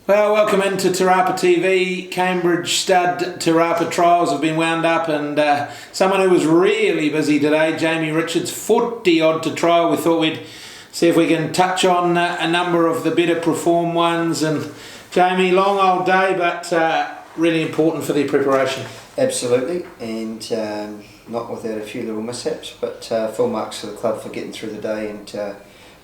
Well, welcome into Te Rapa TV. Cambridge stud Te Rapa trials have been wound up, and someone who was really busy today, Jamie Richards, 40 odd to trial. We thought we'd see if we can touch on a number of the better performed ones. And Jamie, long old day, but really important for their preparation. Absolutely, and not without a few little mishaps, but full marks to the club for getting through the day and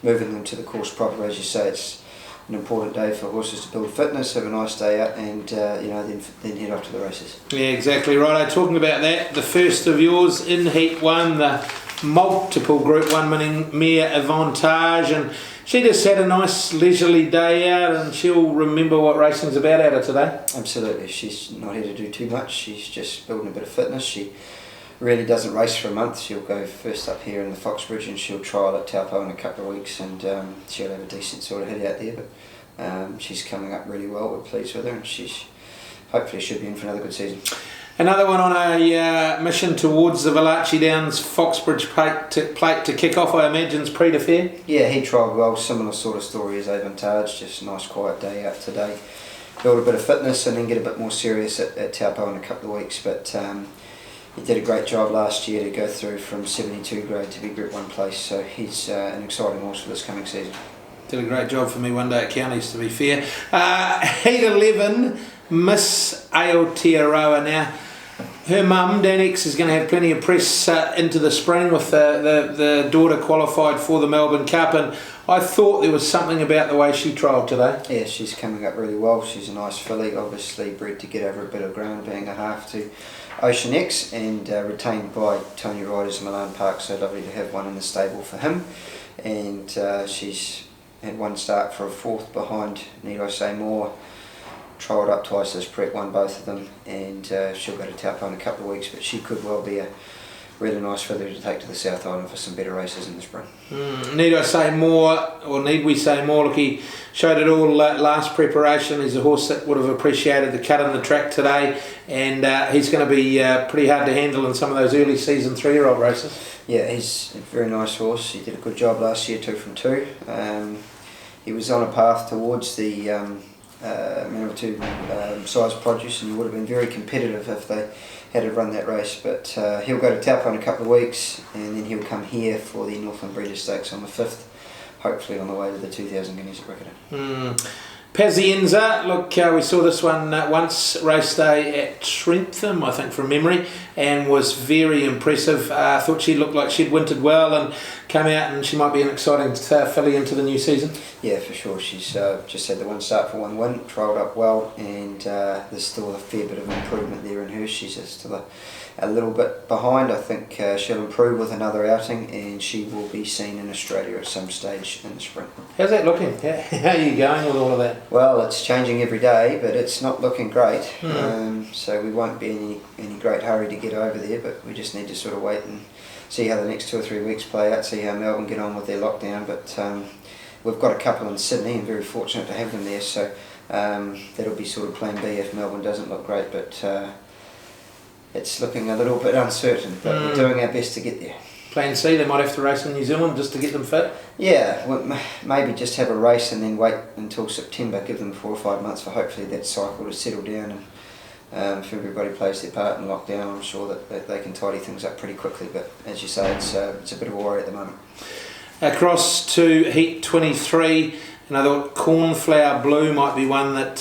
moving them to the course proper. As you say, it's an important day for horses to build fitness, have a nice day out, and then head off to the races. Yeah, exactly right. Talking about that, the first of yours in Heat 1, the multiple Group 1 winning mare Avantage, and she just had a nice leisurely day out, and she'll remember what racing's about out of today. Absolutely, she's not here to do too much, she's just building a bit of fitness. She really doesn't race for a month. She'll go first up here in the Foxbridge and she'll trial at Te Akau in a couple of weeks, and she'll have a decent sort of hit out there, but she's coming up really well. We're pleased with her, and she's hopefully should be in for another good season. Another one on a mission towards the Valachi Downs Foxbridge plate to kick off, I imagine, is Prix de Fair. Yeah, he trialled well, similar sort of story as Avantage, just a nice quiet day out today. Build a bit of fitness and then get a bit more serious at Te Akau in a couple of weeks, but he did a great job last year to go through from 72 grade to be Group 1 place, so he's an exciting horse for this coming season. Did a great job for me one day at Counties, to be fair. Heat 11, Miss Aotearoa. Now, her mum, Dan X, is going to have plenty of press into the spring with the daughter qualified for the Melbourne Cup, and I thought there was something about the way she trialled today. Yeah, she's coming up really well. She's a nice filly, obviously bred to get over a bit of ground, being a half to Ocean X, and retained by Tony Riders Milan Park, so lovely to have one in the stable for him. And she's had one start for a fourth behind, need I say more. Trialled up twice this prep, won both of them, and she'll go to Te Akau in a couple of weeks, but she could well be a really nice filly to take to the South Island for some better races in the spring. Need I say more, or need we say more? Look, he showed it all last preparation. He's a horse that would have appreciated the cut in the track today, and he's going to be pretty hard to handle in some of those early season 3-year-old races. Yeah, he's a very nice horse. He did a good job last year, 2 from 2. He was on a path towards the size produce, and he would have been very competitive if they had to run that race, but he'll go to Te Akau in a couple of weeks, and then he'll come here for the Northland Breeders' Stakes on the 5th, hopefully on the way to the 2000 Guineas at Riccarton. Pazienza, look, we saw this one once, race day at Trentham, I think from memory, and was very impressive. I thought she looked like she'd wintered well and come out, and she might be an exciting filly into the new season. Yeah, for sure. She's just had the one start for one win, trialled up well, and there's still a fair bit of improvement there in her. She's still a little bit behind. I think she'll improve with another outing, and she will be seen in Australia at some stage in the spring. How's that looking? How are you going with all of that? Well, it's changing every day, but it's not looking great. So we won't be in any great hurry to get over there, but we just need to sort of wait and see how the next 2 or 3 weeks play out, see how Melbourne get on with their lockdown. But we've got a couple in Sydney, and very fortunate to have them there, so that'll be sort of plan B if Melbourne doesn't look great, but it's looking a little bit uncertain, but we're doing our best to get there. Plan C, they might have to race in New Zealand just to get them fit? Yeah, well, maybe just have a race and then wait until September, give them 4 or 5 months for hopefully that cycle to settle down, and if everybody plays their part in lockdown, I'm sure that they can tidy things up pretty quickly, but as you say, it's a bit of a worry at the moment. Across to Heat 23, and I thought Cornflower Blue might be one that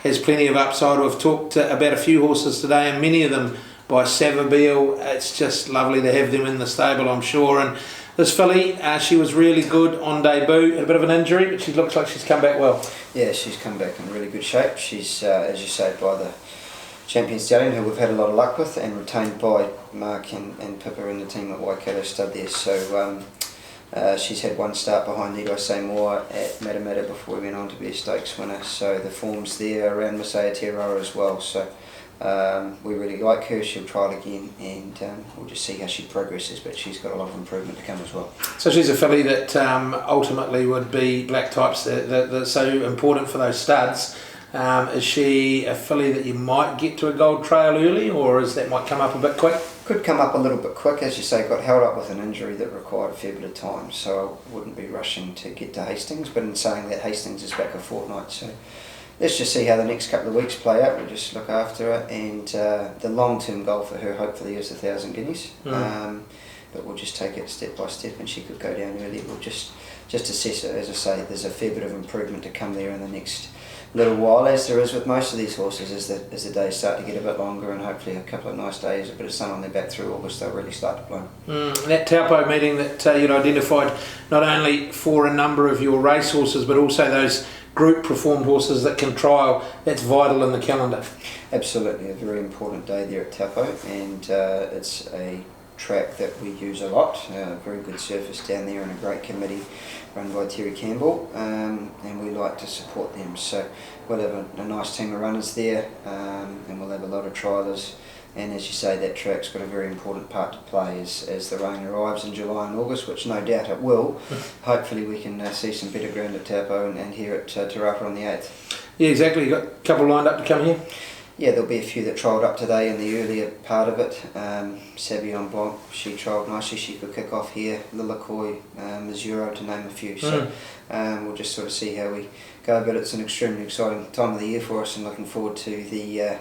has plenty of upside. We've talked about a few horses today, and many of them by Savabeel. It's just lovely to have them in the stable, I'm sure. And this filly, she was really good on debut, had a bit of an injury, but she looks like she's come back well. Yeah, she's come back in really good shape. She's, as you say, by the champion stallion, who we've had a lot of luck with, and retained by Mark and Pippa and the team at Waikato Stud there. So she's had one start behind, need I say more, at Matamata before we went on to be a stakes winner. So the form's there around Miss Aotearoa as well. So we really like her. She'll try it again, and we'll just see how she progresses, but she's got a lot of improvement to come as well. So she's a filly that ultimately would be black types that's so important for those studs. Is she a filly that you might get to a gold trail early, or is that might come up a bit quick? Could come up a little bit quick, as you say, got held up with an injury that required a fair bit of time, so I wouldn't be rushing to get to Hastings, but in saying that, Hastings is back a fortnight, so let's just see how the next couple of weeks play out. We'll just look after her, and the long-term goal for her hopefully is 1,000 guineas. But we'll just take it step by step, and she could go down early. We'll just assess it. As I say, there's a fair bit of improvement to come there in the next little while, as there is with most of these horses. As the days start to get a bit longer, and hopefully a couple of nice days, a bit of sun on their back through August, they'll really start to bloom. That Te Akau meeting that you'd identified not only for a number of your race horses, but also those group performed horses that can trial, that's vital in the calendar. Absolutely, a very important day there at Te Akau, and it's a track that we use a lot, very good surface down there, and a great committee run by Terry Campbell, and we like to support them. So we'll have a nice team of runners there, and we'll have a lot of triallers, and as you say, that track's got a very important part to play as the rain arrives in July and August, which no doubt it will. Hopefully we can see some better ground at Te Akau and here at Te Rapa on the 8th. Yeah, exactly. You've got a couple lined up to come here? Yeah, there'll be a few that trialled up today in the earlier part of it. Savion Blanc, she trialled nicely, she could kick off here. Lilakoi, Missouro, to name a few. So we'll just sort of see how we go, but it's an extremely exciting time of the year for us, and looking forward to the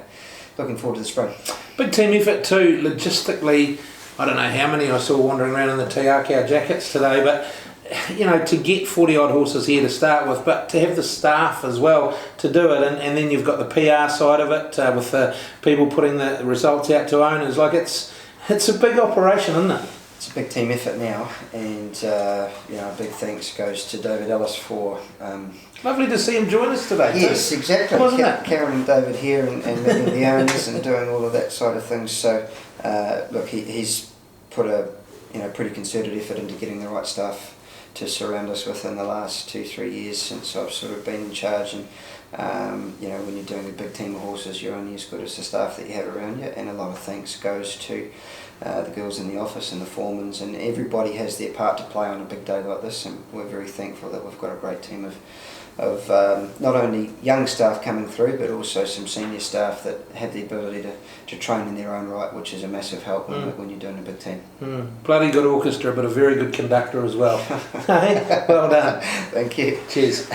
spring. Big team effort too, logistically. I don't know how many I saw wandering around in the Te Akau jackets today, but to get 40 odd horses here to start with, but to have the staff as well to do it, and then you've got the PR side of it with the people putting the results out to owners. Like it's a big operation, isn't it? It's a big team effort now, and a big thanks goes to David Ellis for. Lovely to see him join us today. Yes, too. Exactly. Wasn't it? Karen and David here, and meeting the owners and doing all of that side of things. So look, he's put a pretty concerted effort into getting the right staff to surround us with in the last 2-3 years since I've sort of been in charge. And when you're doing a big team of horses, you're only as good as the staff that you have around you, and a lot of thanks goes to the girls in the office and the foremans, and everybody has their part to play on a big day like this, and we're very thankful that we've got a great team of not only young staff coming through, but also some senior staff that have the ability to train in their own right, which is a massive help when you're doing a big team. Bloody good orchestra, but a very good conductor as well. Well done. Thank you. Cheers.